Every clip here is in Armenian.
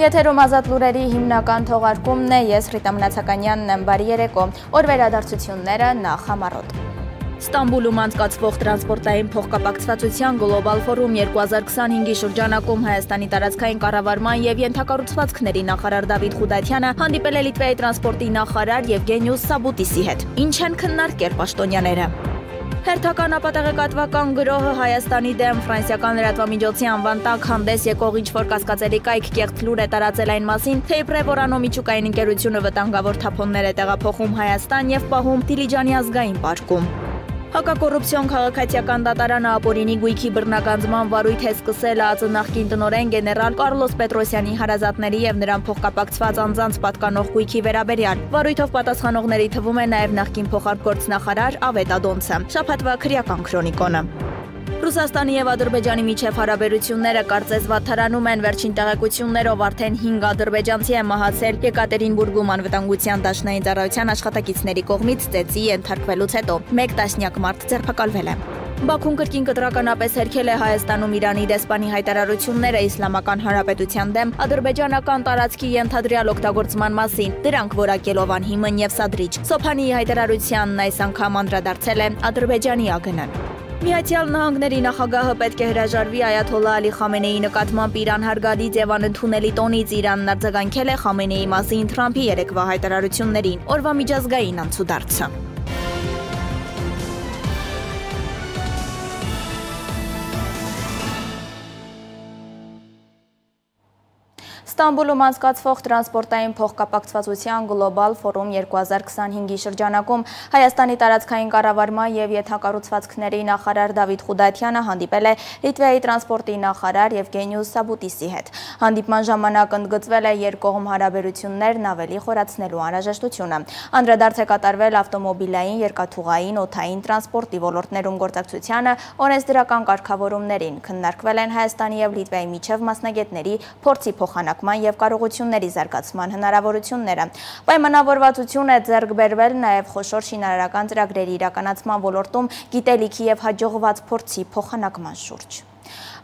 Եթերում ազատ լուրերի հիմնական թողարկումն է, ես Ռիտա Մնացականյանն եմ, բարի երեկո, օր վերադարձությունները նախ համառոտ։ Ստամբուլում անցկացվող տրանսպորտային փոխկապակցվածության գլոբալ ֆորում 2025-ի շրջանակում Հայաստանի տարածքային կառավարման եւ ենթակառուցվածքների նախարար Դավիթ Խուդատյանը հանդիպել է Լիտվայի տրանսպորտի նախարար Եվգենիուս Սաբուտիսի հետ։ Ինչ են քննարկել պաշտոնյաները։ Հերթական ապատեղեկատվական գրոհը Հայաստանի դեմ ֆրանսիական լրատվամիջոցի անվան տակ հանդես եկող ինչ-որ կասկածելի կայք կեղծ լուր է տարածել այն մասին, թե իբրև Օրանո միջուկային ընկերությունը վտանգավոր թափոններ է տեղափոխում Հայաստան եւ պահում Դիլիջանի ազգային պարկում։ Հակակոռուպցիոն քաղաքացիական դատարանը ապօրինի գույքի բռնագանձման վարույթ է սկսել ԱԱԾ նախկին տնօրեն գեներալ Կառլոս Պետրոսյանի հարազատների եւ նրան փոխկապակցված անձանց պատկանող գույքի վերաբերյալ։ Վարույթով պատասխանողների թվում է նաեւ նախկին փոխարտգործնախարար Ավետ Ադոնցը։ Շաբաթվա քրեական քրոնիկոնը։ Ռուսաստանի եւ Ադրբեջանի միջև հարաբերությունները կարծես վատթարանում են, վերջին տեղեկություններով արդեն 5 ադրբեջանցի է մահացել Եկատերինբուրգում անվտանգության դաշնային ծառայության աշխատակիցների կողմից ծեծի ենթարկվելուց հետո 1 տասնյակ մարդ ձերբակալվել է։ Բաքուն կրկին կտրականապես հերքել է Հայաստանում Իրանի դեսպանի հայտարարությունները Իսլամական Հանրապետության դեմ ադրբեջանական տարածքի ենթադրյալ օգտագործման մասին, դրանք որակելով անհիմն եւ սադրիչ։ Սոփանիի հայտարարությանն այս անգամ անդրադարձել է Ադրբեջանի ԱԳՆ-ն։ Միացյալ Նահանգների նախագահը պետք է հրաժարվի Այաթոլլահ Ալի Խամենեիի նկատմամբ Իրան հարգալից եւ անընդունելի տոնից Իրանն արձագանքել է Խամենեիի մասին Թրամփի երեկվա հայտարարություններին, օրվա միջազգային անցուդարձը։ Ստամբուլում անցկացվող տրանսպորտային փոխկապակցվածության գլոբալ ֆորում 2025-ի շրջանակում Հայաստանի տարածքային կառավարման եւ ենթակառուցվածքների նախարար Դավիթ Խուդատյանը հանդիպել է Լիտվայի տրանսպորտի նախարար Եվգենիուս Սաբուտիսի հետ։ Հանդիպման ժամանակ ընդգծվել է երկկողմ հարաբերություններն ավելի խորացնելու անհրաժեշտությունը։ Անդրադարձ է կատարվել ավտոմոբիլային, երկաթուղային, օդային տրանսպորտի ոլորտներում գործակցությանը, օրենսդրական կարգավորումներին, քննարկվել են Հայաստանի եւ Լիտվայի միջև մասնագետների փորձի փոխանակման եւ կարողությունների զարգացման հնարավորությունները։ Պայմանավորվածություն է ձեռք բերվել նաեւ խոշոր շինարարական ծրագրերի իրականացման ոլորտում գիտելիքի եւ հաջողված փորձի փոխանակման շուրջ։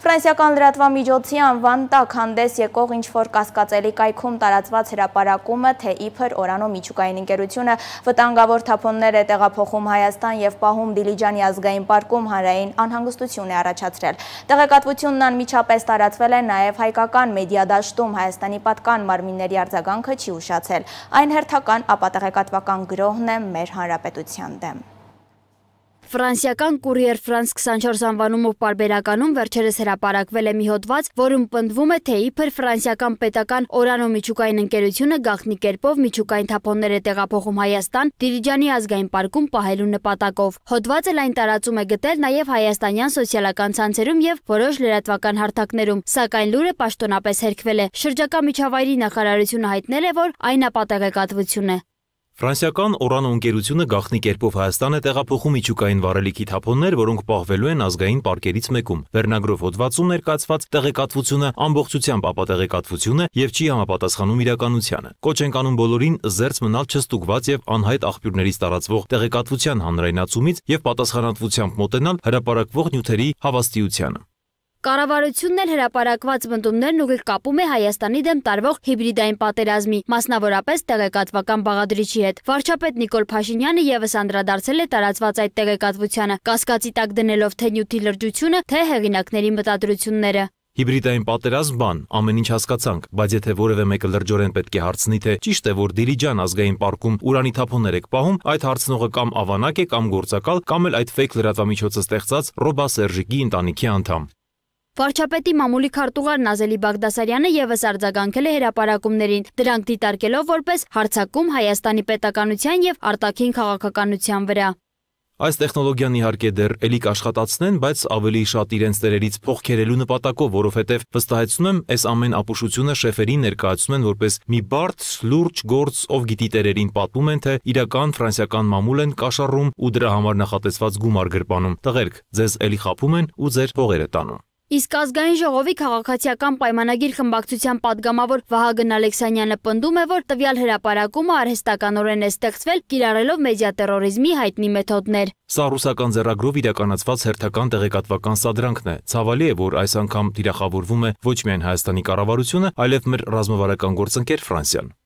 Ֆրանսիական լրատվամիջոցի անվան տակ հանդես եկող ինչ-որ կասկածելի կայքում տարածված հրապարակումը, թե իբր Օրանո միջուկային ընկերությունը վտանգավոր թափոններ է տեղափոխում Հայաստան եւ պահում Դիլիջանի ազգային պարկում հանրային անհանգստություն է առաջացրել։ Տեղեկատվությունն անմիջապես տարածվել է նաեւ հայկական մեդիա դաշտում, Հայաստանի պատկան մարմինների արձագանքը չի ուշացել։ Այն հերթական ապատեղեկատվական գրոհն է մեր հանրապետության դեմ։ Ֆրանսիական Courrier France 24 անվանումով պարբերականում վերջերս հրապարակվել է մի հոդված, որում պնդվում է, թե իբր ֆրանսիական պետական Օրանո միջուկային ընկերությունը գաղտնի կերպով միջուկային թափոններ է տեղափոխում Հայաստան Դիլիջանի ազգային պարկում պահելու նպատակով։ Հոդվածը լայն տարածում է գտել նաև հայաստանյան սոցիալական ցանցերում եւ որոշ լրատվական հարթակներում, սակայն լուրը պաշտոնապես հերքվել է։ Շրջակա միջավայրի նախարարությունը հայտնել է, որ այն ապատեղեկատվություն է։ Ֆրանսիական Օրանո ընկերությունը գաղտնի կերպով Հայաստան է տեղափոխում միջուկային վառելիքի թափոններ, որոնք պահվելու են ազգային պարկերից մեկում։ Վերնագրով հոդվածում ներկայացված տեղեկատվությունը ամբողջությամբ ապատեղեկատվություն է եւ չի համապատասխանում իրականությանը։ Կոչ ենք անում բոլորին զերծ մնալ չստուգված եւ անհայտ աղբյուրներից տարածվող տեղեկատվության հանրայնացումից եւ պատասխանատվությամբ մոտենալ հրապարակվող նյութերի հավաստիությանը։ Կառավարությունն էլ հրապարակված պնդումներն ուղիղ կապում է Հայաստանի դեմ տարվող հիբրիդային պատերազմի, մասնավորապես տեղեկատվական բաղադրիչի հետ։ Վարչապետ Նիկոլ Փաշինյանը եւս անդրադարձել է տարածված այդ տեղեկատվությանը, կասկածի տակ դնելով թե նյութի լրջությունը, թե հեղինակների մտադրությունները։ Հիբրիդային պատերազմ բան, ամեն ինչ հասկացանք, բայց եթե որևէ մեկը լրջորեն պետք է հարցնի, թե ճիշտ է, որ Դիլիջան ազգային պարկում ուրանի թափոններ եք պահում, այդ հարցնողը կամ ավանակ է, կամ գործակալ, կամ էլ այդ ֆեյք լրատվամիջոցը ստեղծած Ռոբա Սերժիկի ընտանիքի անդամ։ Վարչապետի մամուլի քարտուղար Նազելի Բաղդասարյանը եւս արձագանքել է հրապարակումներին, դրանք դիտարկելով որպես հարձակում Հայաստանի պետականության եւ արտաքին քաղաքականության վրա։ Այս տեխնոլոգիան իհարկե դեռ էլիկ աշխատացնեն, բայց ավելի շատ իրենց տերերից փոխքերելու նպատակով, որովհետև վստահեցնում եմ, այս ամեն ապուշությունը շեֆերին ներկայացնում են որպես մի բարդ, լուրջ գործ, ով գիտի տերերին պատմում են, թե իրական ֆրանսիական մամուլ են կաշառում ու դրա համար նախատեսված գումար գրպանում։ Տղերք, ձեզ էլի խաբում են ու ձեր փողերը տանում։ Իսկ ազգային ժողովի քաղաքացիական պայմանագիր խմբակցության պատգամավոր Վահագն Ալեքսանյանը պնդում է, որ տվյալ հրապարակումը արհեստականորեն է ստեղծվել կիրառելով մեդիատերորիզմի հայտնի մեթոդներ։ Սա ռուսական ձեռագրով իրականացված հերթական տեղեկատվական սադրանքն է։ Ցավալի է, որ այս անգամ թիրախավորվում է ոչ միայն Հայաստանի կառավարությունը, այլև մեր ռազմավարական գործընկեր Ֆրանսիան։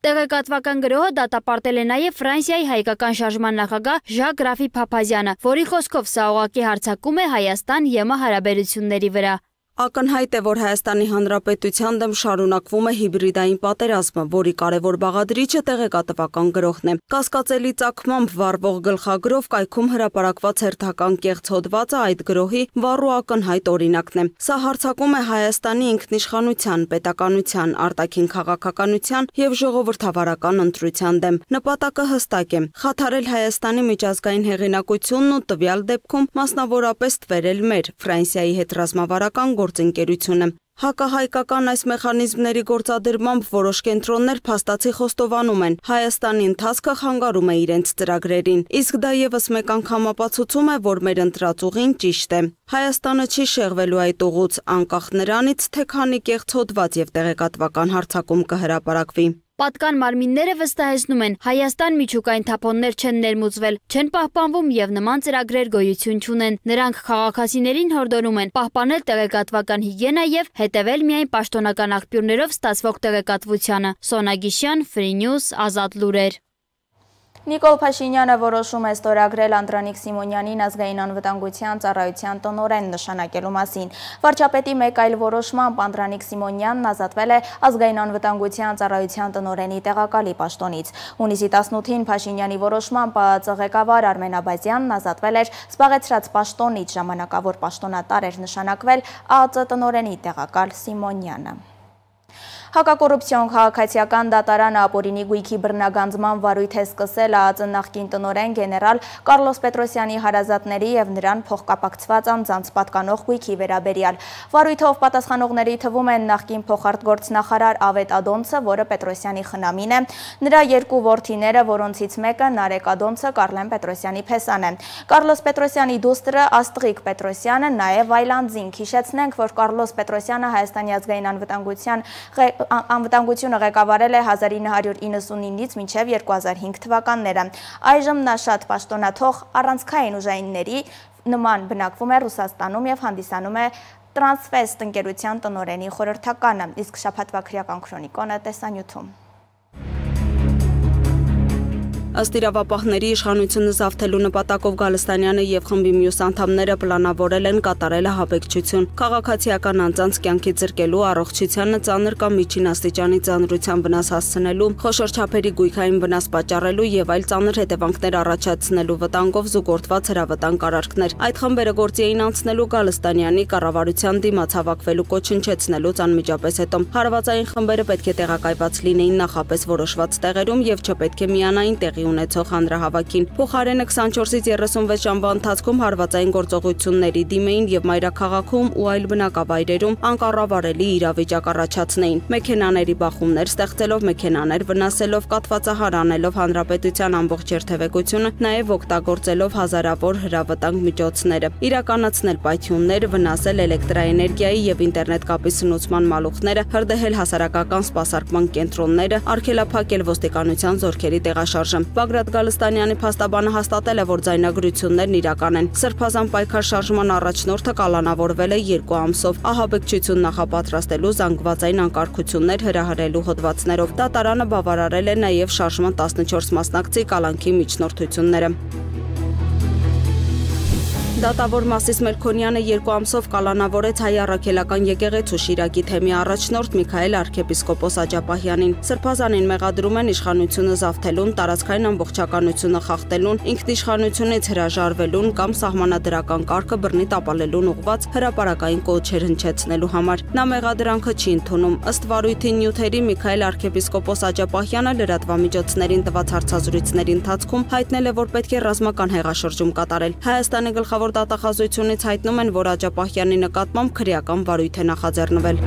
Տեղեկատվական գրոհը դատապարտել է նաև Ֆրանսիայի հայկական շարժման նախագահ Ժակ Ռաֆի Փափազյանը, որի խոսքով սա ուղղակի հարձակում է Հայաստան-ԵՄ հարաբերությունների վրա։ Ակնհայտ է, որ Հայաստանի Հանրապետության դեմ շարունակվում է հիբրիդային պատերազմը, որի կարևոր բաղադրիչը տեղեկատվական գրոհն է։ Կասկածելի ծագմամբ վառվող գլխագրով կայքում հրապարակված հերթական կեղծ հոդվածը այդ գրոհի վառ ու ակնհայտ օրինակն է։ Սա հարձակում է Հայաստանի ինքնիշխանության, պետականության, արտաքին քաղաքականության և ժողովրդավարական ընտրության դեմ։ Նպատակը հստակ է՝ խաթարել Հայաստանի միջազգային հեղինակությունն ու տվյալ դեպքում մասնավորապես ստվերել մեր Ֆրանսիայի հետ ռազմավարական գործընկերությունը։ Հակահայկական այս մեխանիզմների գործադրմամբ որոշ կենտրոններ փաստացի խոստովանում են, Հայաստանի ընթացքը խանգարում է իրենց ծրագրերին, իսկ դա ևս մեկ անգամ ապացուցում է, որ մեր ընտրած ուղին ճիշտ է։ Հայաստանը չի շեղվելու այդ ուղուց, անկախ նրանից, թե քանի կեղծ հոդված և տեղեկատվական հարձակում կհրապարակվի։ Պատկան մարմինները վստահեցնում են, Հայաստան միջուկային թափոններ չեն ներմուծվել, չեն պահպանվում և նման ծրագրեր գոյություն չունեն։ Նրանք քաղաքացիներին հորդորում են պահպանել տեղեկատվական հիգիենա և հետևել միայն պաշտոնական աղբյուրներով ստացվող տեղեկատվությանը։ Սոնա Գիշյան, Free News, Ազատ լուրեր։ Նիկոլ Փաշինյանը որոշում է ստորագրել Անդրանիկ Սիմոնյանին ազգային անվտանգության ծառայության տնօրեն նշանակելու մասին։ Վարչապետի մեկ այլ որոշմամբ Անդրանիկ Սիմոնյանն ազատվել է ազգային անվտանգության ծառայության տնօրենի տեղակալի պաշտոնից։ Հունիսի 18-ին Փաշինյանի որոշմամբ ՊԱԾ ղեկավար Արմեն Աբազյանն ազատվել էր զբաղեցրած պաշտոնից, ժամանակավոր պաշտոնատար էր նշանակվել ԱԱԾ տնօրենի տեղակալ Սիմոնյանը։ Հակակոռուպցիոն քաղաքացիական դատարանը ապօրինի գույքի բռնագանձման վարույթ է սկսել ԱԱԾ նախկին տնօրեն գեներալ Կարլոս Պետրոսյանի հարազատների և նրան փոխկապակցված անձանց պատկանող գույքի վերաբերյալ։ Վարույթով պատասխանողների թվում են նախկին փոխարտգործնախարար Ավետ Ադոնցը, որը Պետրոսյանի խնամին է, նրա երկու որդիները, որոնցից մեկը Նարեկ Ադոնցը, Կարլեն Պետրոսյանի փեսան է։ Կարլոս Պետրոսյանի դուստրը Աստղիկ Պետրոսյանը նաև այլ անձինք։ Հիշեցնենք, որ Կարլոս Պետրոսյանը Հայաստանի ազգային անվտանգությունը ղեկավարել է 1999-ից մինչև 2005 թվականները։ Այժմ նա շատ պաշտոնաթող առանցքային ուժայինների նման բնակվում է Ռուսաստանում և հանդիսանում է Տրանսվեստ ընկերության տնօրենի խորհրդականը, իսկ շաբաթվա քրեական քրոնիկոնը տեսանյութում։ Ըստ իրավապահների իշխանությունը զավթելու նպատակով Գալստանյանը և խմբի մյուս անդամները պլանավորել են կատարել ահաբեկչություն, քաղաքացիական անձանց կյանքի զրկելու, առողջությանը ծանր կամ միջին աստիճանի ծանրության վնաս հասցնելու, խոշոր չափերի գույքային վնաս պատճառելու և այլ ծանր հետևանքներ առաջացնելու վտանգով զուգորդված հրավտանգ արարքներ։ Այդ խմբերը գործի էին անցնելու Գալստանյանի կառավարության դիմաց հավաքվելու կոչնչեցնելուց անմիջապես հետո։ Հարվածային խմբերը պետք է տեղակայված լինեին նախապես որոշված տեղերում և չպետք է միանային տեղի ունեցող հանրահավաքին։ Փոխարենը 24-ից 36 ժամվա ընթացքում հարվածային գործողությունների դիմեին և մայրաքաղաքում ու այլ բնակավայրերում անկառավարելի իրավիճակ առաջացնեին։ Մեքենաների բախումներ ստեղծելով, մեքենաներ վնասելով, կաթվածահար անելով հանրապետության ամբողջ երթևեկությունը, նաև օգտագործելով հազարավոր հրավտանգ միջոցները, իրականացնել պայթյուններ, վնասել էլեկտրաէներգիայի և ինտերնետ կապի սնուցման մալուխները, հրդեհել հասարակական սպասարկման կենտրոնները, արգելափակել ոստիկանության զորքերի տեղաշարժը։ Բագրատ Գալստանյանի փաստաբանը հաստատել է, որ ձայնագրություններն իրական են։ Սրբազան պայքար շարժման առաջնորդը կալանավորվել է 2 ամսով ահաբեկչություն նախապատրաստելու, զանգվածային անկարգություններ հրահրելու հոդվածներով։ Դատարանը բավարարել է նաև շարժման 14 մասնակցի կալանքի միջնորդությունները։ Դատավոր Մասիս Մելքոնյանը 2 ամսով կալանավորեց հայ առաքելական եկեղեցու Շիրակի թեմի առաջնորդ Միքայել arczepiskopos Աջապահյանին։ Սրբազանին մեղադրում են իշխանությունը զավթելուն, տարածքային ամբողջականությունը խախտելուն, ինքնիշխանությունից հրաժարվելուն կամ սահմանադրական կարգը բռնի տապալելուն ուղղված հրապարակային կոչեր հնչեցնելու համար։ Նա մեղադրանքը չի ընդունում։ Ըստ վարույթի նյութերի Միքայել arczepiskopos Աջապահյանը լրատվամիջոցներին տված հարցազրույցների ընթացքում հայտնել է, որ պետք է ռազմական հեղաշրջում կատարել։ Հայաստանի գլխավոր դատախազությունից հայտնում են, որ Աջապահյանի նկատմամբ քրեական վարույթ է նախաձեռնվել։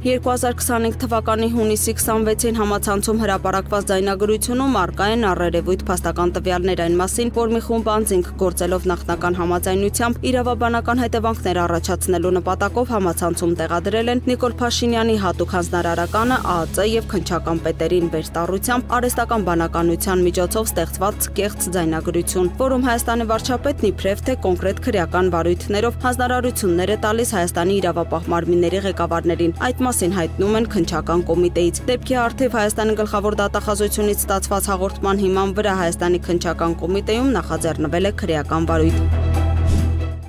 2025 թվականի հունիսի 26-ին համացանցում հրապարակված ձայնագրությունում առկա են առերևույթ փաստական տվյալներ այն մասին, որ մի խումբ անձինք գործելով նախնական համաձայնությամբ իրավաբանական հետևանքներ առաջացնելու նպատակով համացանցում տեղադրել են Նիկոլ Փաշինյանի հատուկ հանձնարարականը ԱԱԾ եւ քննչական պետերին վերստառությամբ արհեստական բանականության միջոցով ստեղծված կեղծ ձայնագրություն, որում Հայաստանի վարչապետն իբրև թե կոնկրետ քրեական վարույթներով հանձնարարություններ է տալիս Հայաստանի իրավապահ մարմինների ղեկավարներին։ Այդ մասին հայտնում են քննչական կոմիտեից։ Դեպքի առթիվ Հայաստանի գլխավոր դատախազությունից ստացված հաղորդման հիման վրա Հայաստանի քննչական կոմիտեում նախաձեռնվել է քրեական վարույթ։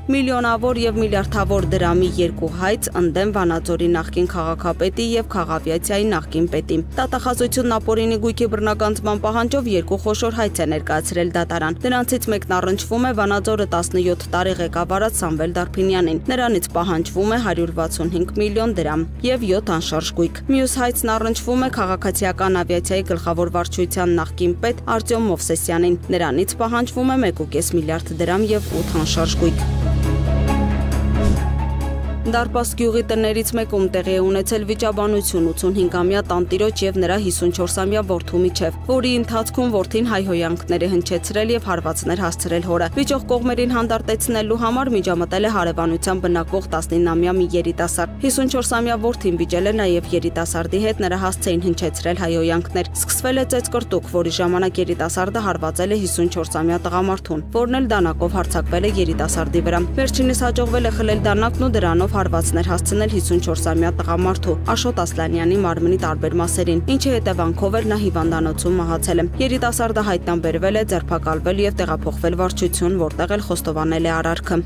Միլիոնավոր եւ միլիարդավոր դրամի երկու հայց ընդդեմ Վանաձորի նախկին քաղաքապետի եւ Խաղավիացիայի նախկին պետի։ Դատախազությունն ապօրինի գույքի բռնագանձման պահանջով երկու խոշոր հայց է ներկայացրել դատարան։ Դրանցից մեկն առնչվում է Վանաձորը 17 տարի ղեկավարած Սամվել Դարփինյանին։ Նրանից պահանջվում է 165 միլիոն դրամ եւ 7 անշարժ գույք։ Մյուս հայցն առնչվում է Քաղաքացիական ավիացիայի գլխավոր վարչության նախկին պետ Արտյոմ Մովսեսյանին։ Նրանից պահանջվում է 1.5 միլիարդ դրամ եւ 8 անշարժ գույք։ Դարպաս գյուղի տներից մեկում տեղի է ունեցել վիճաբանություն 85-ամյա տանտիրոջ եւ նրա 54-ամյա որդու միջև, որի ընթացքում որդին հայհոյանքներ է հնչեցրել եւ հարվածներ հասցրել հորը։ Վիճող կողմերին հանդարտեցնելու համար միջամտել է հարևանությամբ բնակվող 19-ամյա մի երիտասարդ։ 54-ամյա որդին վիճել է նաեւ երիտասարդի հետ, նրա հասց էին հնչեցրել հայհոյանքներ։ Սկսվել է ծեծկրտուկ, որի ժամանակ երիտասարդը հարվածել է 54-ամյա տղամարդուն, որն էլ դանակով հարձակվել է երիտասարդի վրա։ Վերջինս հաջողվել է խլել դանակն ու դրանով հարվածներ հասցնել 54-ամյա տղամարդու Աշոտ Ասլանյանի մարմնի տարբեր մասերին, ինչի հետևանքով էլ նա հիվանդանոցում մահացել է։ Երիտասարդը հայտնաբերվել է, ձերբակալվել եւ տեղափոխվել վարչություն, որտեղ էլ խոստովանել է արարքը։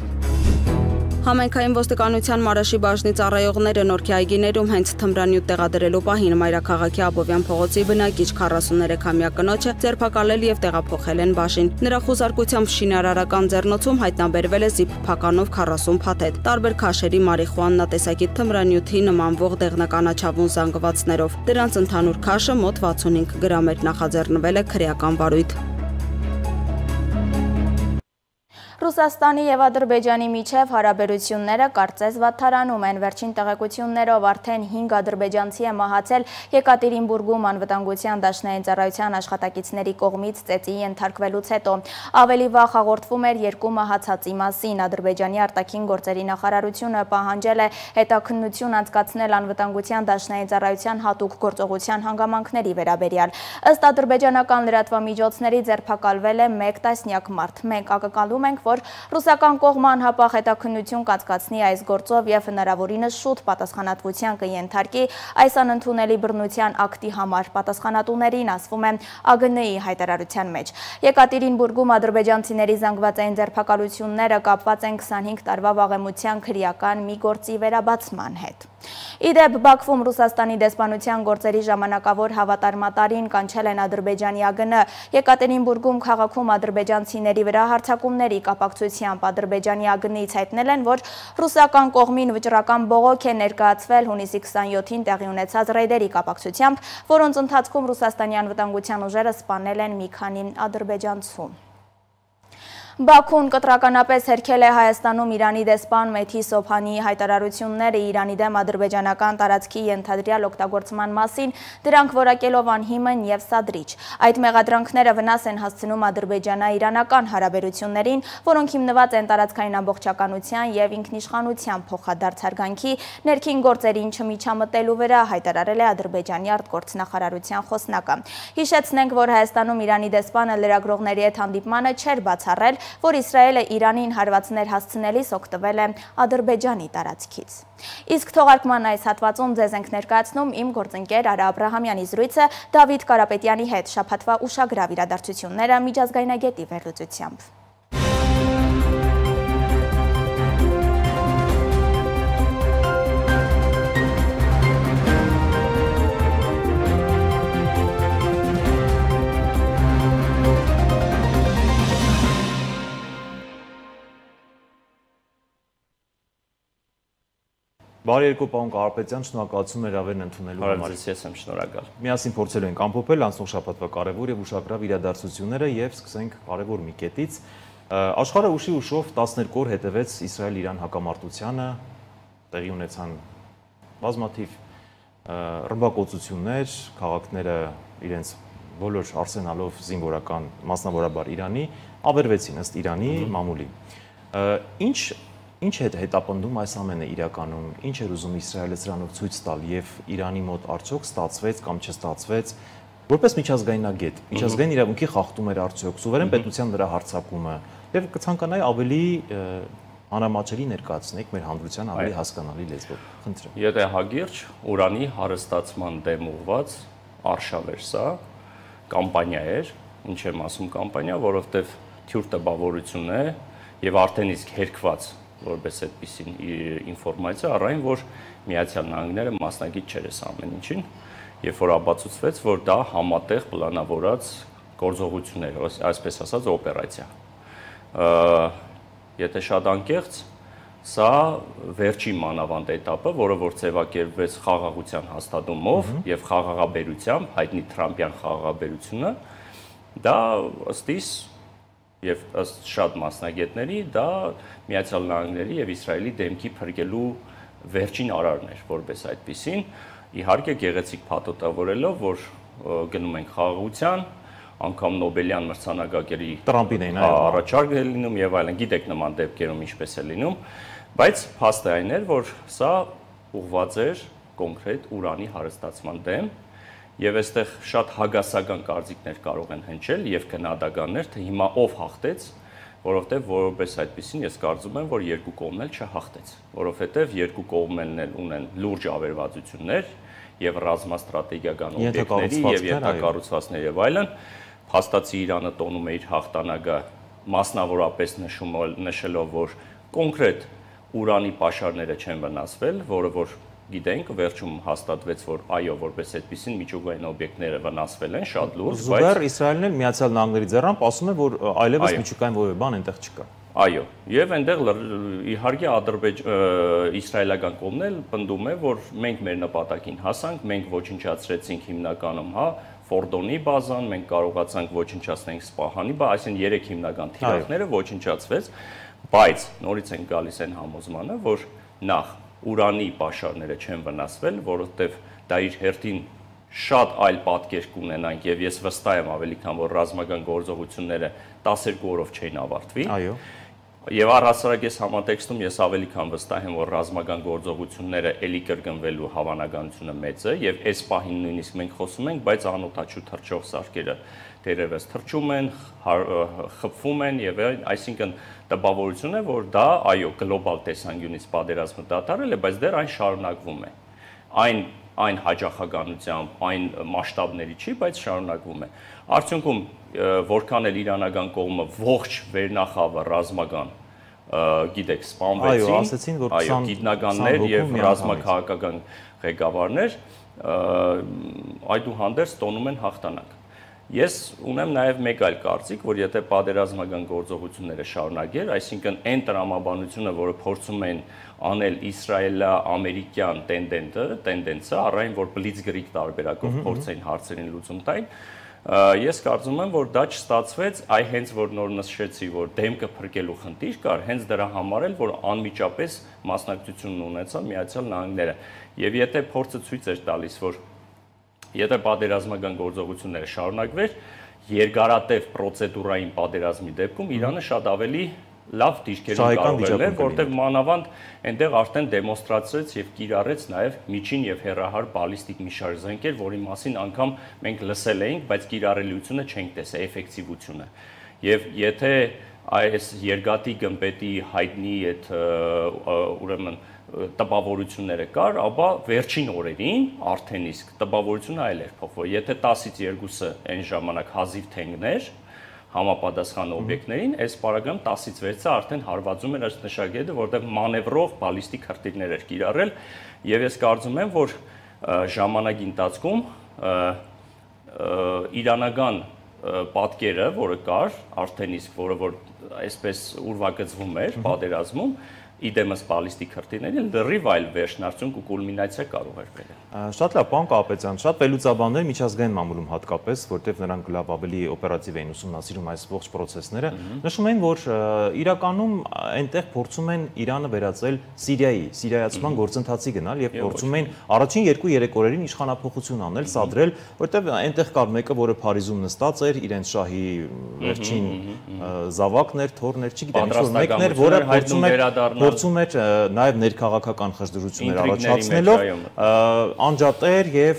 Համայնքային ոստիկանության Մարաշի բաժնի ծառայողները Նորքի այգիներում հենց թմրանյութ տեղադրելու պահին մայրաքաղաքի Աբովյան փողոցի բնակիչ 43-ամյա կնոջը ձերբակալել եւ տեղափոխել են բաժին։ Նրա խուզարկությամբ շինարարական ձեռնոցում հայտնաբերվել է զիպ փականով 40 փաթեթ, տարբեր քաշերի մարիխուանա տեսակի թմրանյութի նմանվող դեղնականաչավուն զանգվածներով։ Դրանց ընդհանուր քաշը մոտ 65 գրամ էր, նախաձեռնվել է քրեական վարույթ։ Ռուսաստանի եւ Ադրբեջանի միջև հարաբերությունները կարծես վատթարանում են։ Վերջին տեղեկություններով արդեն 5 ադրբեջանցի է մահացել Եկատերինբուրգում անվտանգության դաշնային ծառայության աշխատակիցների կողմից ծեծի ենթարկվելուց հետո։ Ավելի վաղ հաղորդվում էր 2 մահացածի մասին։ Ադրբեջանի արտաքին գործերի նախարարությունը պահանջել է հետաքննություն անցկացնել անվտանգության դաշնային ծառայության հատուկ գործողության հանգամանքների վերաբերյալ։ Ըստ ադրբեջանական լրատվամիջոցների ձերբակալվել է 1 տասնյակ մարդ։ Մենք ակնկալում ենք, որ ռուսական կողմը անհապաղ հետաքննություն կացկացնի այս գործով եւ հնարավորինս շուտ պատասխանատվության կենթարկի այս անընդունելի բռնության ակտի համար, պատասխանատուներին ասվում է ԱԳՆ-ի հայտարարության մեջ։ Եկատերինբուրգում ադրբեջանցիների զանգվածային ձերբակալությունները կապված են 25 տարվա վաղեմության քրեական մի գործի վերաբացման հետ։ Իդեպ Բաքվում Ռուսաստանի դեսպանության գործերի ժամանակավոր հավատարմատարին կանչել են Ադրբեջանի ԱԳՆ։ Եկատերինբուրգում քաղաքում ադրբեջանցիների վրա հարձակումների կապակցությամբ Ադրբեջանի ԱԳՆ-ից հայտնել են, որ ռուսական կողմին վճռական բողոք է ներկայացվել հունիսի 27-ին տեղի ունեցած ռեյդերի կապակցությամբ, որոնց ընթացքում Ռուսաստանի անվտանգության ուժերը սպանել են մի քանի ադրբեջանցու։ Բաքուն կտրականապես հերքել է Հայաստանում Իրանի դեսպան Մեթի Սոփանի հայտարարությունները Իրանի դեմ ադրբեջանական տարածքի ենթադրյալ օգտագործման մասին, դրանք որակելով անհիմն եւ սադրիչ։ Այդ մեղադրանքները վնաս են հասցնում ադրբեջանա-իրանական հարաբերություններին, որոնք հիմնված են տարածքային ամբողջականության եւ ինքնիշխանության փոխադարձ հարգանքի, ներքին գործերին չմիջամտելու վրա, հայտարարել է Ադրբեջանի արտգործնախարարության խոսնակը։ Հիշեցնենք, որ Հայաստանում Իրանի դեսպանը լրագրողների հետ հանդիպմանը չէր բացառել, որ Իսրայելը Իրանին հարվածներ հասցնելիս օգտվել է Ադրբեջանի տարածքից։ Իսկ թողարկման այս հատվածում ձեզ ենք ներկայացնում իմ գործընկեր Արա Աբրահամյանի զրույցը Դավիթ Կարապետյանի հետ շաբաթվա ուշագրավ իրադարձությունները միջազգայնագետի վերլուծությամբ։ Բարի երկու պարոն Կարապետյան, շնորհակալություն հրավերն ընդունելու համար։ Ես եմ շնորհակալ։ Միասին փորձելու ենք ամփոփել անցնող շաբաթվա կարևոր եւ ուշագրավ իրադարձությունները եւ սկսենք կարևոր մի կետից։ Աշխարհը ուշի ուշով 12 օր հետևեց Իսրայել-Իրան հակամարտությանը, տեղի ունեցան բազմաթիվ ռմբակոծություններ, քաղաքները իրենց բոլոր արսենալով զինվորական, մասնավորաբար Իրանի, ավերվեցին ըստ Իրանի մամուլի։ Ինչ է հետապնդում այս ամենը իրականում, ինչ էր ուզում Իսրայելը սրանով ցույց տալ եւ Իրանի մոտ արդյոք ստացվեց կամ չստացվեց, որպես միջազգայնագետ, միջազգային իրավունքի խախտում էր արդյոք սուվերեն պետության վրա հարձակումը եւ կցանկանայի ավելի անհամաչելի ներկայացնեք մեր հանրության ավելի հասկանալի լեզվով։ Խնդրեմ։ Եթե հագիրճ Ուրանի հարստացման դեմ ուղված արշավ էր սա, կամպանիա էր, ինչ եմ ասում կամպանիա, որովհետեւ թյուր տպավորություն է եւ արդեն իսկ հերկված որպես այդպիսին ինֆորմացիա առայն, որ Միացյալ Նահանգները մասնագիտ չէր այս ամեն ինչին, երբ որ ապացուցվեց, որ դա համատեղ պլանավորած գործողություն էր, այսպես ասած օպերացիա։ Եթե շատ անկեղծ, սա վերջին մանավանդ էտապը, որը որ ձևակերպվեց խաղաղության հաստատումով եւ խաղաղաբերությամբ, հայտնի Թրամփյան խաղաղաբերությունը, դա ըստիս եւ ըստ շատ մասնագետների դա Միացյալ Նահանգների եւ Իսրայելի դեմքի փրկելու վերջին արարն էր, որպես այդպիսին, իհարկե գեղեցիկ փաթոթավորելով, որ գնում ենք խաղաղության, անգամ Նոբելյան մրցանակակերի Տրամպին էին առաջարկ է լինում եւ այլն, գիտեք նման դեպքերում ինչպես է լինում, բայց փաստը այն էր, որ սա ուղղված էր կոնկրետ Ուրանի հարստացման դեմ եւ այստեղ շատ հագասական կարծիքներ կարող են հնչել եւ քննադատականներ, թե հիմա ով հաղթեց, որովհետեւ որպես այդպեսին ես կարծում եմ, որ երկու կողմն էլ չհաղթեց, որովհետեւ երկու կողմն էլ ունեն լուրջ ավերվածություններ եւ ռազմաստրատեգիական օբյեկտների եւ ենթակառուցվածքներ եւ այլն, փաստացի Իրանը տոնում է իր հաղթանակը մասնավորապես նշելով, որ կոնկրետ Ուրանի պաշարները չեն վնասվել, որը որ գիտենք, վերջում հաստատվեց, որ այո, որպես այդպիսին միջուկային օբյեկտները վնասվել են շատ լուրջ, բայց Զուգահեռ Իսրայելն էլ Միացյալ Նահանգների ձեռամբ ասում է, որ այլևս միջուկային որևէ բան այնտեղ չկա։ Այո, եւ այնտեղ իհարկե իսրայելական կողմն էլ պնդում է, որ մենք մեր նպատակին հասանք, մենք ոչնչացրեցինք հիմնականում, Ֆորդոնի բազան, մենք կարողացանք ոչնչացնել Սպահանի բազան, այսինքն 3 հիմնական թիրախները ոչնչացվեց, բայց նորից են գալիս այն համոզմանը, որ նախ Ուրանի պաշարները չեն վնասվել, որովհետև դա իր հերթին շատ այլ պատկեր կունենանք եւ ես վստահ եմ ավելի քան որ ռազմական գործողությունները 12 օրով չէին ավարտվի։ Այո։ Եվ առհասարակ ես համատեքստում ես ավելի քան վստահ եմ որ ռազմական գործողությունները ելի կրկնվելու հավանականությունը մեծ է եւ այս պահին նույնիսկ մենք խոսում ենք, բայց անօթաչու թռչող սարքերը դերևս թռչում են, խփվում են եւ այսինքն տպավորություն է որ դա այո գլոբալ տեսանկյունից պատերազմը դադարել է, բայց դեռ այն շարունակվում է։ Այն հաջողականությամբ, այն մասշտաբների չի, բայց շարունակվում է։ Արդյունքում որքան էլ իրանական կողմը ողջ վերնախավը ռազմական գիտեք սպանվեցին, այո, ասացին որ 20 գիտնականներ եւ ռազմաքաղաքական ղեկավարներ այդուհանդերձ տոնում են հաղթանակ։ Ես ունեմ նաև մեկ այլ կարծիք, որ եթե պատերազմական գործողությունները շարունակեր, այսինքն այն տրամաբանությունը, որը փորձում են անել իսրայելա-ամերիկյան տենդենսը, առայն որ բլիցկրիգ տարբերակով փորձեն հարցերին լուծում տային, ես կարծում եմ, որ դա չստացվեց, այ հենց որ նոր նշեցի, որ դեմքը փրկելու խնդիր կար, հենց դրա համար էլ, որ անմիջապես մասնակցություն ունեցան Միացյալ Նահանգները։ Եվ եթե փորձը ցույց էր տալիս, որ եթե պատերազմական գործողությունները շարունակվեր, երկարատև պրոցեդուրային պատերազմի դեպքում Իրանը շատ ավելի լավ դիրքերում կարող էր, որտեղ մանավանդ այնտեղ արդեն դեմոնստրացրեց եւ կիրառեց նաեւ միջին եւ հեռահար բալիստիկ մի շարք զենքեր, որի մասին անգամ մենք լսել էինք, բայց կիրառելիությունը չենք տեսել, էֆեկտիվությունը։ Եվ եթե այս երկաթի գմբետի հայտնի այդ ուրեմն տպավորությունները կար, ապա վերջին օրերին արդեն իսկ տպավորությունը այլ էր փոխվել։ Եթե 10-ից 2-ը այն ժամանակ հազիվ թենգներ համապատասխան օբյեկտներին, այս պարագայում 10-ից 6-ը արդեն հարվածում էր ըստ նշագետը, որտեղ մանևրով բալիստիկ հրթիռներ էր կիրառել, եւ ես կարծում եմ, որ ժամանակի ընթացքում իրանական պատկերը, որը կար, արդեն իսկ որը որ այսպես ուրվագծվում էր պատերազմում, իդեմս բալիստիկ հրթիռների լրիվ այլ վերջնարդյունք ու կուլմինացիա կարող էր բերել։ Շատ լավ, պարոն Կապետյան, շատ վերլուծաբաններ միջազգային մամուլում հատկապես, որտեղ նրանք լավ ավելի օպերատիվ էին ուսումնասիրում այս ողջ process-ները, նշում են, որ իրականում այնտեղ փորձում են Իրանը վերածել Սիրիայացման գործընթացի գնալ եւ փորձում են առաջին 2-3 օրերին իշխանափոխություն անել, սադրել, որտեղ այնտեղ կար մեկը, որը Փարիզում նստած էր, իրենց շահի վերջին զավակներ, թոռներ, չգիտեմ, ինչ-որ մեկն էր, որը փորձում էր նաև ներքաղաքական խժդրություններ առաջացնելով անջատեր եւ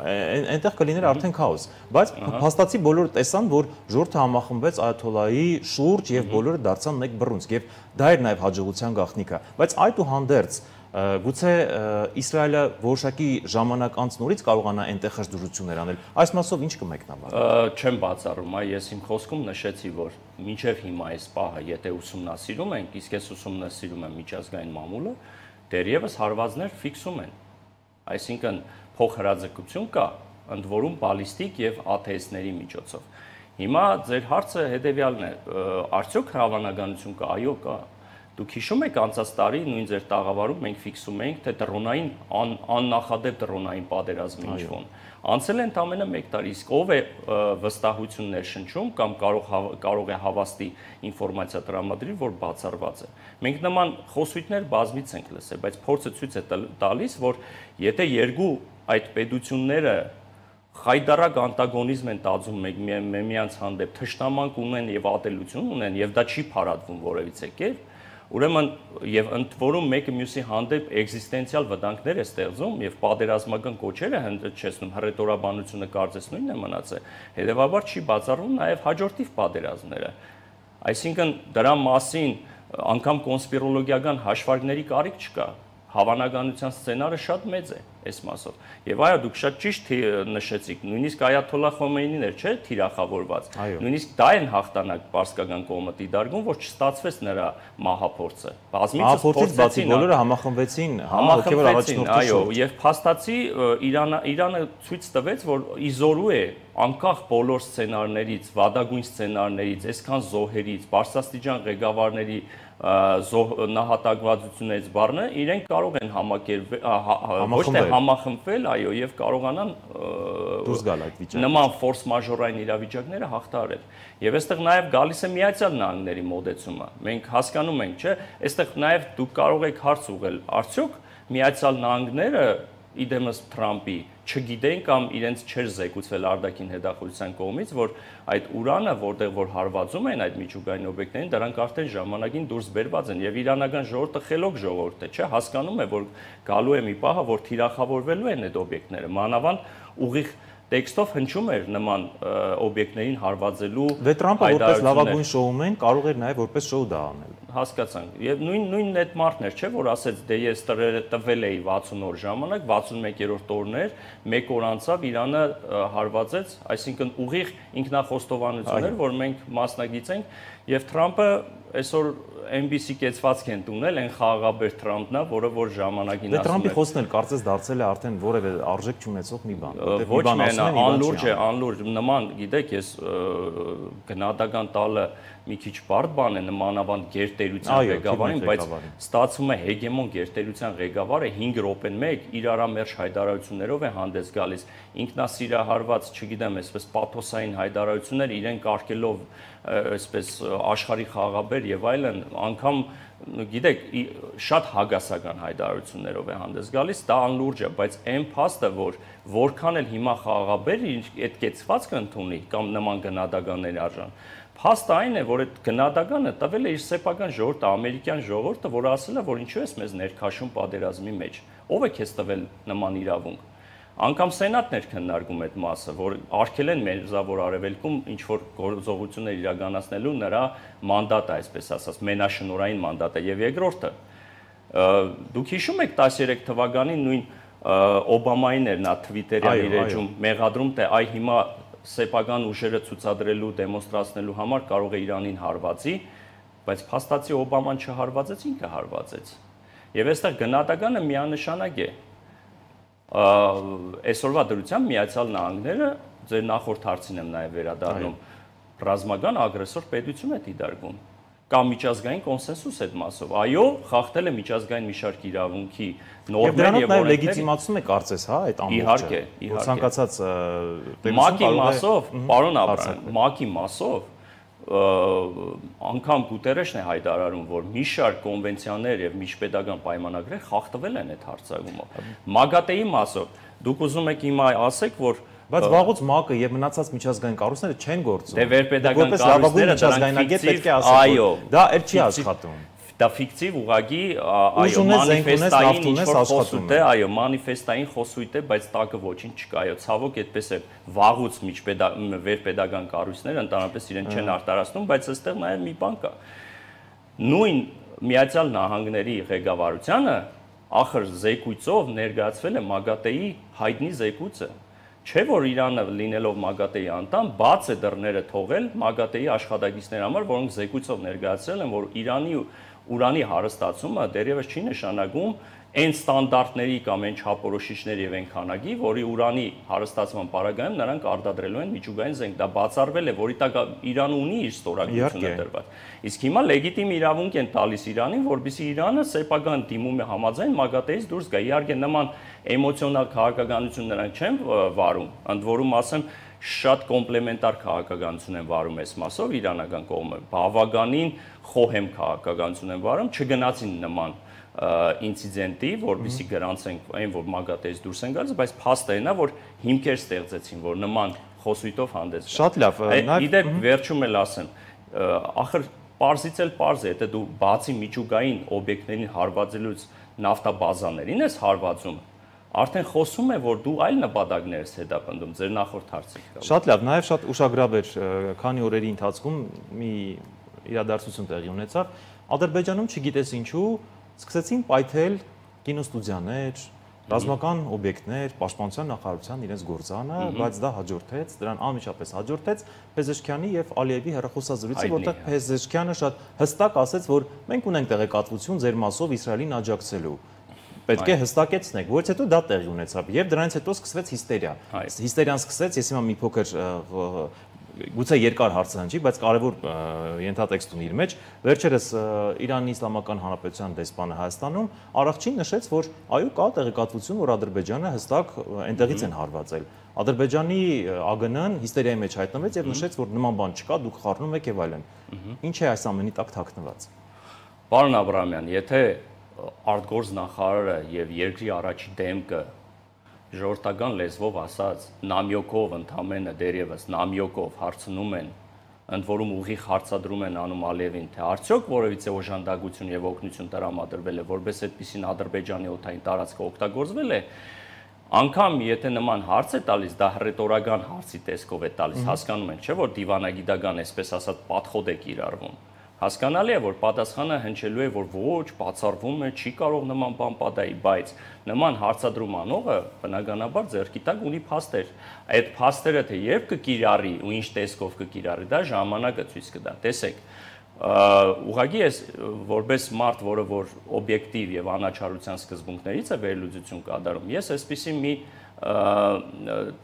այնտեղ կլիներ արդեն քաոս, բայց փաստացի բոլորը տեսան, որ ժողովուրդը համախմբվեց այաթոլլայի շուրջ եւ բոլորը դարձան մեկ բռունցք եւ դա էր նաև հաջողության գաղտնիքը, բայց այդուհանդերձ գուցե Իսրայելը որոշակի ժամանակ անց նորից կարողանա այնտեղ խժդուրություններ անել։ Այս մասով ինչ կմեկնաբանեք։ Չեմ բացառում, ես իմ խոսքում նշեցի, որ մինչև հիմա այս պահը, եթե ուսումնասիրում ենք, իսկ ես ուսումնասիրում եմ միջազգային մամուլը, դեռևս հարվածներ ֆիքսում են։ Այսինքն փոխհրաձգություն կա, ընդ որում բալիստիկ եւ աթեիստների միջոցով։ Հիմա ձեր հարցը հետեւյալն է, արդյոք հավանականություն կա, այո, կա։ Դուք հիշում եք անցած տարի նույն ձեր տաղավարում մենք ֆիքսում էինք, թե դրոնային աննախադեպ դրոնային պատերազմի ինչ-որ։ Անցել է ընդամենը 1 տարի, իսկ ով է վստահություններ շնչում կամ կարող է հավաստի ինֆորմացիա տրամադրի, որ բացառված է։ Մենք նման խոսույթներ բազմից ենք լսել, բայց փորձը ցույց է տալիս, որ եթե երկու այդ պետությունները խայդարակ անտագոնիզմ են տածում միմյանց հանդեպ, թշնամանք ունեն եւ ատելություն ունեն եւ դա չի փարատվում որևիցե կերպ, ուրեմն եւ ընդ որում մեկը մյուսի հանդեպ էգզիստենցիալ վտանգներ է ստեղծում եւ պատերազմական կոչերը հնչեցնում, հռետորաբանությունը կարծես նույնն է մնացել, հետեւաբար չի բացառվում նաեւ հաջորդիվ պատերազմները։ Այսինքն դրա մասին անգամ կոնսպիրոլոգիական հաշվարկների կարիք չկա։ Հավանականության սցենարը շատ մեծ է այս մասով։ Եվ այո, դուք շատ ճիշտ նշեցիք, նույնիսկ Այաթոլլա Խոմեյնին էր, չէ՞, թիրախավորված։ Նույնիսկ դա են հաղթանակ պարսկական կողմը դիդարգում, որ չստացվեց նրա մահափորձը։ Մահափորձից բացի բոլորը համախմբվեցին, հոգևոր առաջնորդի շուրջ։ Այո, եւ փաստացի Իրանը ցույց տվեց, որ իզորու է անկախ բոլոր սցենարներից, վադագույն սցենարներից, այսքան զոհերից, բարձրաստիճան ղեկավարների նահատակվածություններից բառը իրենք կարող են ոչ թե համախմբվել, այո, եւ կարողանան դուրս գալ այդ վիճակից։ Նման ֆորս մաժորային իրավիճակները հաղթահարել։ Եվ այստեղ նաեւ գալիս է Միացյալ Նահանգների մոդեցումը։ Մենք հասկանում ենք, չէ, այստեղ նաեւ դուք կարող եք հարց ուղղել, արդյոք Միացյալ Նահանգները իդեմս Թրամփի չգիտեն կամ իրենց չէր զեկուցվել արտաքին հետախուզության կողմից, որ այդ ուրանը, որտեղ որ հարվածում են այդ միջուկային օբյեկտներին, դրանք արդեն ժամանակին դուրս բերված են եւ իրանական ժողովուրդը խելոք ժողովուրդ է, չէ, հասկանում է, որ գալու է մի պահը, որ թիրախավորվելու են այդ օբյեկտները, մանավանդ ուղիղ տեքստով հնչում էր նման օբյեկտներին հարվածելու Դե Թրամփը որպես լավագույն շոումեն կարող էր նաև որպես շոու դա անել։ Հասկացանք։ Եվ նույնն այդ մարդն էր, չէ, որ ասեց, դե ես տվել էի 60 օր ժամանակ, 61-րդ օրն էր, 1 օր անցավ Իրանը հարվածեց, այսինքն ուղիղ ինքնախոստովանություն էր, որ մենք մասնագիծ ենք, եւ Թրամփը այսօր NBC կեցվածք են տունել, այն խաղաղաբեր Թրամփն է, որը որ ժամանակին ասում է։ Դե Թրամփի խոսքն էլ կարծես դարձել է արդեն որևէ արժեք չունեցող մի բան, որտեղ մի բան ասում են, անլուրջ է, անլուրջ, նման, գիտեք, ես գնահատական տալը մի քիչ բարդ բան է նմանավանդ գերտերության ղեկավարին, բայց ստացվում է հեգեմոն գերտերության ղեկավարը 5 րոպեն մեկ իր արամերժ հայտարարություններով է հանդես գալիս, ինքնասիրահարված, չգիտեմ, այսպես պաթոսային հայտարարություններ իրեն կարգելով այսպես աշխարհի խաղաղաբեր եւ այլն, անգամ գիտեք, շատ հագասական հայտարարություններով է հանդես գալիս, դա անլուրջ է, բայց այն փաստը, որ որքան էլ հիմա խաղաղաբեր այդ կեցվածքը ընդունի կամ նման գնահատականների արժան, փաստը այն է, որ այդ գնահատականը տվել է իր սեփական ժողովուրդը, ամերիկյան ժողովուրդը, որը ասել է, որ ինչու ես մեզ ներքաշում պատերազմի մեջ, ով է քեզ տվել նման իրավունք։ Անկամ սենատն էր քննարկում այդ մասը, որ արգել են Մերձավոր Արևելքում ինչ որ գործողություններ իրականացնելու նրա մանդատը, այսպես ասած, մենաշնորհային մանդատը եւ երկրորդը։ Դուք հիշում եք 13 թվականին նույն Օբամային էր նա Twitter-յան իր էջում մեղադրում, թե այ հիմա սեփական ուժերը ցուցադրելու, դեմոնստրացնելու համար կարող է Իրանին հարվածի, բայց փաստացի Օբաման չհարվածեց, ինքը հարվածեց։ Եվ այստեղ գնահատականը միանշանակ է։ Այսօրվա դրությամբ Միացյալ Նահանգները, ձեր նախորդ հարցին եմ նաև վերադառնում, ռազմական ագրեսոր պետություն է դիտարկվում։ կա միջազգային կոնսենսուս այդ մասով։ Այո, խախտել է միջազգային մի շարք իրավունքի նորմեր եւ օրենքներ։ Լեգիտիմացում է կարծես, հա, այդ ամբողջը։ Իհարկե, ցանկացած ՄԱԿ-ի մասով, պարոն Աբրահամ, ՄԱԿ-ի մասով անգամ Գուտերեշն է հայտարարում, որ մի շարք կոնվենցիաներ եւ միջպետական պայմանագրեր խախտվել են այդ հարցակումով։ ՄԱԳԱՏԵ-ի մասով դուք ուզում եք հիմա ասեք, որ բայց վաղուց ՄԱԿ-ը եւ մնացած միջազգային կառույցները չեն գործում։ Դե վերպետական կառույցները միջազգայնագետ պետք է ասել, դա էլ չի աշխատում։ Դա ֆիկտիվ ուղղակի, այո, մանիֆեստային խոսույթ է, այո, մանիֆեստային խոսույթ է, բայց տակը ոչինչ չկա, այո, ցավոք այդպես է վաղուց վերպետական կառույցները ընդհանրապես իրեն չեն արտարացնում, բայց այստեղ նաև մի բան կա։ Նույն Միացյալ Նահանգների ղեկավարությանը ախր զեկույցով ներկայացվել է ՄԱԳԱՏԵ-ի հայտնի զեկույցը։ Չէ՞ որ Իրանը լինելով ՄԱԳԱՏԵ-ի անդամ բաց է դռները թողել ՄԱԳԱՏԵ-ի աշխատակիցների համար, որոնք զեկույցով ներկայացրել են, որ Իրանի ուրանի հարստացումը դեռևս չի նշանակում այն ստանդարտների կամ այն չափորոշիչների եւ այն քանակի, որի ուրանի հարստացման պարագայում նրանք արտադրելու են միջուկային զենք։ Դա բացառվել է, որի տակ Իրանը ունի իր ստորագրությունը դրված։ Իսկ հիմա լեգիտիմ իրավունք են տալիս Իրանին, որպեսզի Իրանը սեփական դիմում է համաձայն ՄԱԳԱՏԵ-ից դուրս գա։ Իհարկե նման էմոցիոնալ քաղաքականություն նրանք չեն վարում, ընդ որում ասեմ, շատ կոմպլեմենտար քաղաքականություն են վարում այս մասով իրանական կողմը, բավականին խոհեմ քաղաքականություն են վարում, չգնացին նման ինցիդենտի, որպեսզի գրանցենք այն, որ ՄԱԳԱՏԵ-ից դուրս են գալիս, բայց փաստը այն է, որ հիմքեր ստեղծեցին, որ նման խոսույթով հանդես գան։ Շատ լավ, իդեպ վերջում էլ ասեմ, ախր պարզից էլ պարզ է, եթե դու բացի միջուկային օբյեկտներին հարվածելուց նավթաբազաներին ես հարվածում, արդեն խոսում է, որ դու այլ նպատակներ ես հետապնդում, ձեր նախորդ հարցից։ Շատ լավ, նաև շատ ուշագրավ էր, քանի օրերի ընթացքում մի իրադարձություն տեղի ունեցավ։ Ադրբեջանում չգիտես ինչու սկսեցին պայթել կինոստուդիաներ, ռազմական օբյեկտներ, պաշտպանության նախարարության իրենց գործանը, բայց դա հաջորդեց, դրան անմիջապես հաջորդեց Փեզեշքյանի եւ Ալիևի հեռախոսազրույցը, որտեղ Փեզեշքյանը շատ հստակ ասեց, որ մենք ունենք տեղեկատվություն ձեր մասով Իսրայելին աջակցելու։ Պետք է հստակեցնեք, որից հետո դա տեղի ունեցավ եւ դրանից հետո սկսվեց հիստերիա։ Հիստերիան սկսեց, ես հիմա մի փոքր գուցե երկար հարցանջի, բայց կարևոր ենթատեքստ ունի իր մեջ։ Վերջերս Իրանի Իսլամական Հանրապետության դեսպանը Հայաստանում առողջին նշեց, որ այո, կա տեղեկատվություն, որ Ադրբեջանը հստակ այնտեղից են հարվածել։ Ադրբեջանի ԱԳՆ-ն հիստերիայի մեջ հայտնվեց եւ նշեց, որ նման բան չկա, դուք խառնում եք եւ այլն։ Ինչ է այս ամենի տակ թաքնված։ Պարոն Աբրահամյան, եթե արտգործ նախարարը եւ երկրի առաջի դեմքը ժողովրդական լեզվով ասած նամյոկով ընդամենը դերևս նամյոկով հարցնում են, ընդ որում ուղիղ հարցադրում են անում Ալիևին, թե արդյոք որևիցե օժանդակություն եւ օգնություն տրամադրվել է, որպես այդպիսին Ադրբեջանի օդային տարածքը օգտագործվել է, անգամ եթե նման հարց է տալիս, դա ռետորական հարցի տեսքով է տալիս, հասկանում են, չէ՞ որ դիվանագիտական, այսպես ասած, պատխոդ է կիրառվում։ Հասկանալի է, որ պատասխանը հնչելու է, որ ոչ, բացառվում է, չի կարող նման բան պատահի, բայց նման հարցադրում անողը բնականաբար ձեռքի տակ ունի փաստեր։ Այդ փաստերը թե երբ կկիրառի ու ինչ տեսքով կկիրառի, դա ժամանակը ցույց կտա։ Տեսեք, ուղղակի ես որպես մարդ, որը որ օբյեկտիվ եւ անաչառության սկզբունքներից է վերլուծություն կատարում, ես այսպիսի մի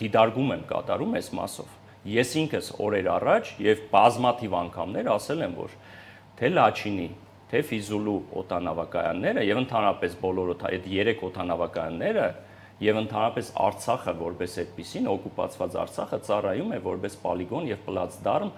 դիտարկում եմ կատարում այս մասով։ Ես ինքս օրեր առաջ եւ բազմաթիվ անգամներ ասել եմ, որ թե Լաչինի, թե Ֆիզուլու օդանավակայանները եւ ընդհանրապես բոլոր այդ 3 օդանավակայանները եւ ընդհանրապես Արցախը որպես այդպեսին օկուպացված Արցախը ծառայում է որպես պոլիգոն եւ պլացդարմ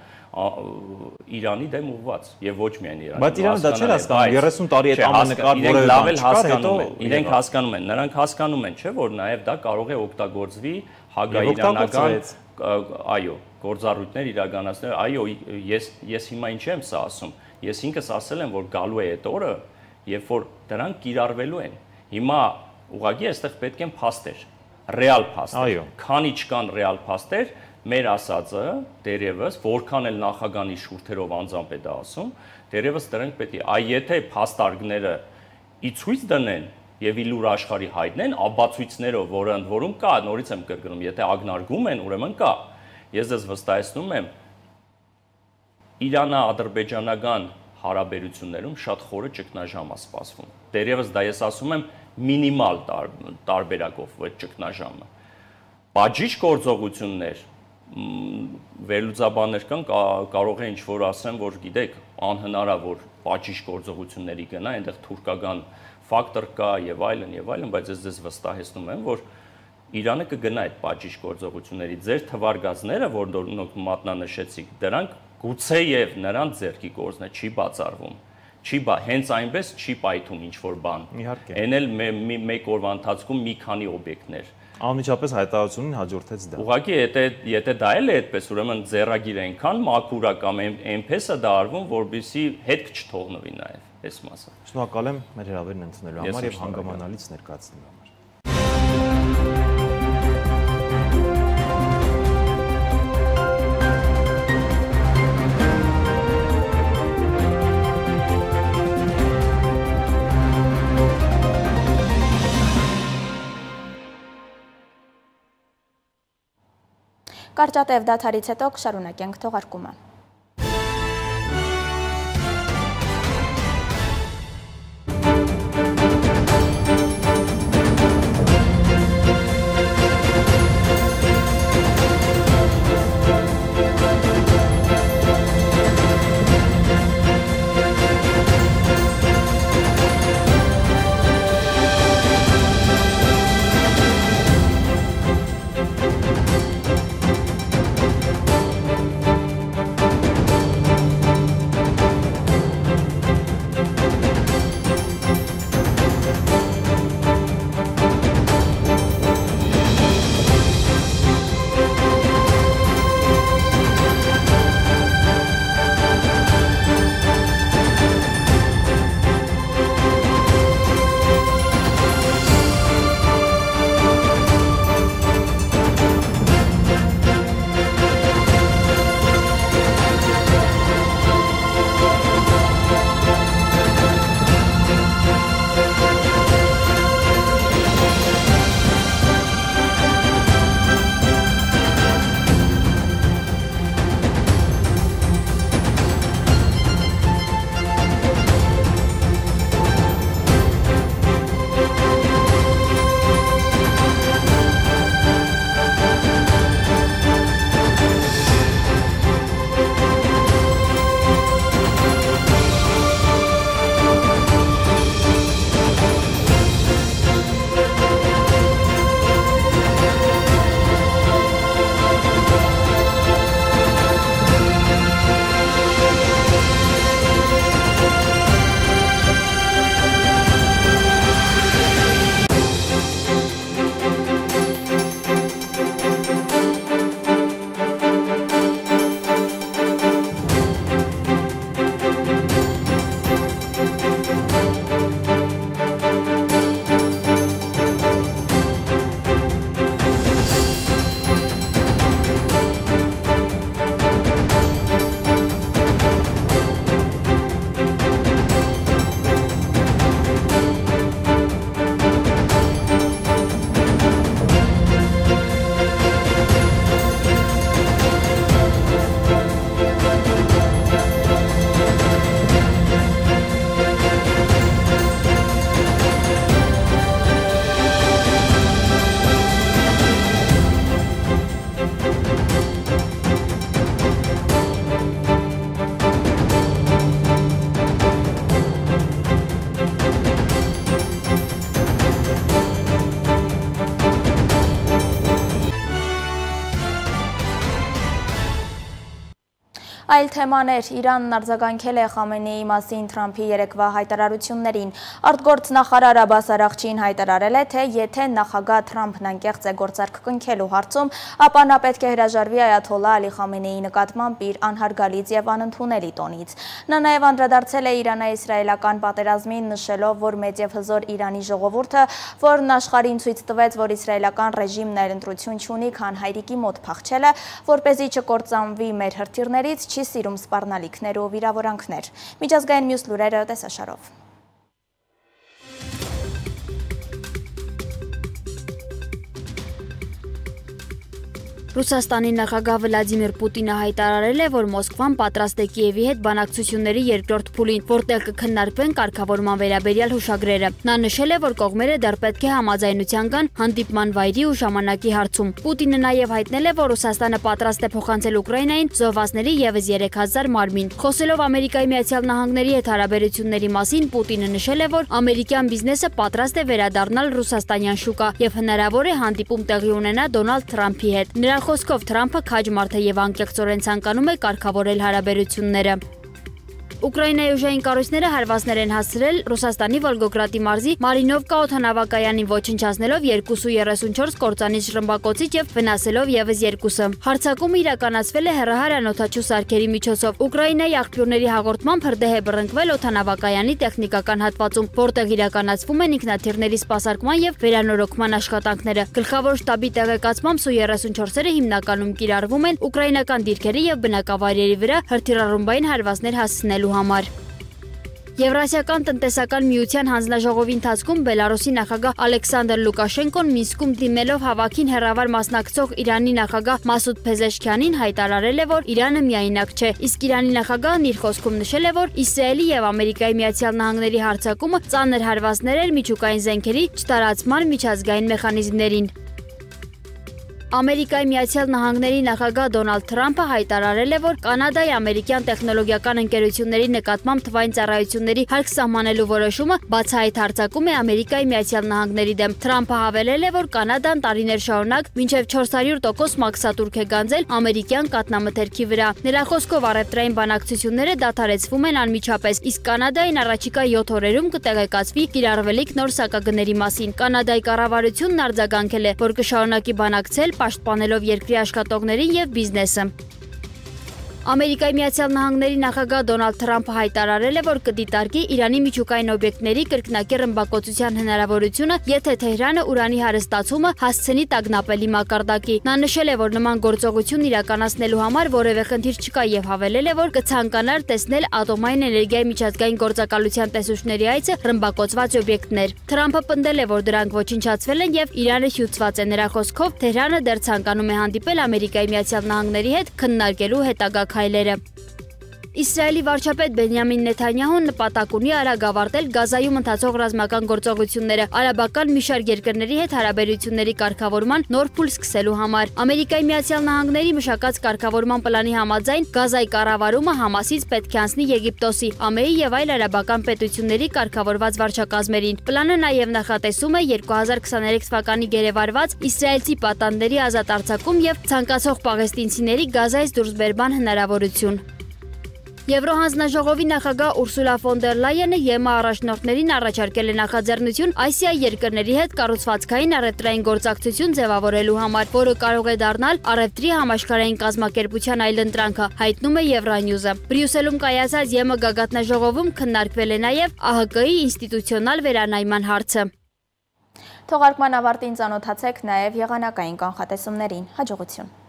Իրանի դեմ ուղված եւ ոչ միայն Իրանի։ Բայց Իրանը դա չէր հասկանում 30 տարի այդ ամենկար որը լավ էլ հասկանում են։ Իրենք հասկանում են, նրանք հասկանում են, չէ՞ որ նաեւ դա կարող է օգտագործվի հագաիրանական այո, գործառույթներ իրականացնել։ Այո, ես հիմա ինչ եմ սա ասում։ Ես ինքս ասել եմ, որ գալու է այդ օրը, երբ որ դրանք կիրառվելու են։ Հիմա ուղղակի այստեղ պետք են փաստեր, ռեալ փաստեր։ Քանի չկան ռեալ փաստեր, մեր ասածը դերևս, որքան էլ նախագահի շուրթերով անձամբ է դա ասում, դերևս դրանք պետք է, այ եթե փաստարկները ի ցույց դնեն եւ ի լուր աշխարհի հայտնեն, ապացույցներով, որը ընդ որում կա, նորից եմ կրկնում, եթե ակնարկում են, ուրեմն կա։ Ես դες վստահեցնում եմ Իրано-ադրբեջանական հարաբերություններում շատ խորը ճգնաժամ է սպասվում։ Դերևս դա ես ասում եմ մինիմալ տարբերակով այդ ճգնաժամը։ Բաժիչ գործողություններ վերլուծաբաններ կան, կարող է ինչ-որ ասեն, որ գիտեք, անհնար է, որ պատժիչ գործողությունների գնա, այնտեղ թուրքական ֆակտոր կա եւ այլն, բայց ես ձեզ վստահեցնում եմ, որ Իրանը կգնա այդ պատժիչ գործողությունների։ Ձեր թվարկածները, որ դուք մատնանշեցիք, դրանք գուցեև նրանց ձեռքի գործն է, չի բացառվում։ Հենց այնպես չի պայթում ինչ-որ բան։ Էն էլ մեկ օրվա ընթացքում մի քանի օբյեկտներ։ Անմիջապես հայտարարությունին հաջորդեց դա։ Ուղղակի եթե դա էլ է այդպես, ուրեմն ձեռագիր այնքան մաքուր է կամ այնպես է դա արվում, որպեսզի հետք չթողնվի նաև այս մասը։ Շնորհակալ եմ մեր հրավերն ընդունելու համար եւ հանգամանալից ներկայացնելու համար։ Կարճատև դադարից հետո կշարունակենք թողարկումը։ Այլ թեմաներ Իրանն արձագանքել է Խամենեիի մասին Թրամփի երեկվա հայտարարություններին։ Արտգործ նախարար Աբբաս Արաղչին հայտարարել է, թե եթե նախագահ Թրամփն անկեղծ է գործարք կնքելու հարցում, ապա նա պետք է հրաժարվի Այաթոլլահ Ալի Խամենեիի նկատմամբ իր անհարգալից եւ անընդունելի տոնից։ Նա նաեւ անդրադարձել է Իրանա-իսրայելական պատերազմին, նշելով, որ մեծ եւ հզոր Իրանի ժողովուրդը, որն աշխարհին ցույց տվեց, որ իսրայելական ռեժիմն այլ ընտրություն չունի, քան հայրիկի մոտ փախչելը, որպեսզի չկործանվի մեր հրթիռներից, չի սիրում սպառնալիքներ ու վիրավորանքներ։ Միջազգային մյուս լուրերը տեսաշարով։ Ռուսաստանի նախագահ Վլադիմիր Պուտինը հայտարարել է, որ Մոսկվան պատրաստ է Կիևի հետ բանակցությունների երկրորդ փուլին, որտեղ կքննարկվեն կարգավորման վերաբերյալ հուշագրերը։ Նա նշել է, որ կողմերը դեռ պետք է համաձայնության գան հանդիպման վայրի ու ժամանակի հարցում։ Պուտինը նաև հայտնել է, որ Ռուսաստանը պատրաստ է փոխանցել Ուկրաինային զոհվածների ևս 3000 մարմին։ Խոսելով Ամերիկայի Միացյալ Նահանգների հետ հարաբերությունների մասին, Պուտինը նշել է, որ ամերիկյան բիզնեսը պատրաստ է վերադառնալ ռուսաստանյան շուկա եւ հնարավոր է հանդիպում տեղի ունենա Դոնալդ Թրամփի հետ։ Նրա խոսքով Թրամփը քաջ մարդ է եւ անկեղծորեն ցանկանում է կարգավորել հարաբերությունները։ Ուկրաինայի ուժային կառույցները հարվածներ են հասցրել Ռուսաստանի Վոլգոգրադի մարզի Մարինովկա օդանավակայանին ոչնչացնելով 234 կործանիչ ռմբակոծիչ եւ վնասելով ևս 2-ը։ Հարձակումը իրականացվել է հեռահար անօդաչու սարքերի միջոցով։ Ուկրաինայի աղբյուրների հաղորդմամբ հրդեհ է բռնկվել օդանավակայանի տեխնիկական հատվածում, որտեղ իրականացվում են ինքնաթիռների սպասարկման եւ վերանորոգման աշխատանքները։ Գլխավոր շտաբի տեղեկացմամբ Su-34-երը հիմնականում կիրառվում են ուկրաինական դիրքերի եւ բնակավայրերի վրա հրթիռառումբային հարվածներ հասցնելու համար։ Եվրասիական տնտեսական միության հանձնաժողովի ընթացքում Բելարուսի նախագահ Ալեքսանդր Լուկաշենկոն Մինսկում դիմելով հավաքին հերավար մասնակցող Իրանի նախագահ Մասուդ Փեզեշքյանին հայտարարել է, որ Իրանը միայնակ չէ, իսկ Իրանի նախագահն իր խոսքում նշել է, որ Իսրայելի եւ Ամերիկայի Միացյալ Նահանգների հարձակումը ծանր հարվածներ էր միջուկային զենքերի չտարածման միջազգային մեխանիզմներին։ Ամերիկայի Միացյալ Նահանգների նախագահ Դոնալդ Թրամփը հայտարարել է, որ Կանադայի ամերիկյան տեխնոլոգիական ընկերությունների նկատմամբ թվային ծառայությունների հարկ սահմանելու որոշումը բացահայտ հարձակում է Ամերիկայի Միացյալ Նահանգների դեմ։ Թրամփը հավելել է, որ Կանադան տարիներ շարունակ մինչև 400% մաքսատուրք է գանձել ամերիկյան կաթնամթերքի վրա։ Նրա խոսքով առևտրային բանակցությունները դադարեցվում են անմիջապես, իսկ Կանադային առաջիկա 7 օրերում կտեղեկացվի կիրառվելիք նոր սակագների մասին։ Կանադայի կառավարությունն արձագանքել է, որ կշարունակի բանակցել պաշտպանելով երկրի աշխատողներին եւ բիզնեսը։ Ամերիկայի Միացյալ Նահանգների նախագահ Դոնալդ Թրամփը հայտարարել է, որ կդիտարկի Իրանի միջուկային օբյեկտների կրկնակի ռմբակոծության հնարավորությունը, եթե Թեհրանը ուրանի հարստացումը հասցնի տագնապելի մակարդակի։ Նա նշել է, որ նման գործողություն իրականացնելու համար որևէ խնդիր չկա եւ հավելել է, որ կցանկանար տեսնել ատոմային էներգիայի միջազգային գործակալության տեսուչների այցը ռմբակոծված օբյեկտներ։ Թրամփը պնդել է, որ դրանք ոչնչացվել են եւ Իրանը հյուծված է։ Նրա խոսքով Թեհրանը դեռ ցանկանում է հանդիպել Ամերիկայի Միացյալ Նահանգների հետ քննարկելու հետագա քայլերը։ Իսրայելի վարչապետ Բենյամին Նեթանյահուն նպատակ ունի արագ ավարտել Գազայում ընթացող ռազմական գործողությունները արաբական մի շարք երկրների հետ հարաբերությունների կարգավորման նոր փուլ սկսելու համար։ Ամերիկայի Միացյալ Նահանգների մշակած կարգավորման պլանի համաձայն Գազայի կառավարումը Համասից պետք է անցնի Եգիպտոսի, ԱՄԷ-ի եւ այլ արաբական պետությունների կարգավորված վարչակազմերին։ Պլանը նաև նախատեսում է 2023 թվականի գերեվարված իսրայելցի պատանդների ազատ արձակում եւ ցանկացող պաղեստինցիների Գազայից դուրսբերման հնարավորություն։ Եվրոհանձնաժողովի նախագահ Ուրսուլա ֆոն դեր Լայենը ԵՄ առաջնորդներին առաջարկել է նախաձեռնություն Ասիայի երկրների հետ կառուցվածքային առևտրային գործակցություն ձևավորելու համար, որը կարող է դառնալ առևտրի համաշխարհային կազմակերպության այլընտրանքը, հայտնում է Եվրանյուզը։ Բրյուսելում կայացած ԵՄ գագաթնաժողովում քննարկվել է նաև ԱՀԿ-ի ինստիտուցիոնալ վերանայման հարցը։ Թողարկման ավարտին ծանոթացեք նաև եղանակային կանխատեսումներին։ Հաջողություն։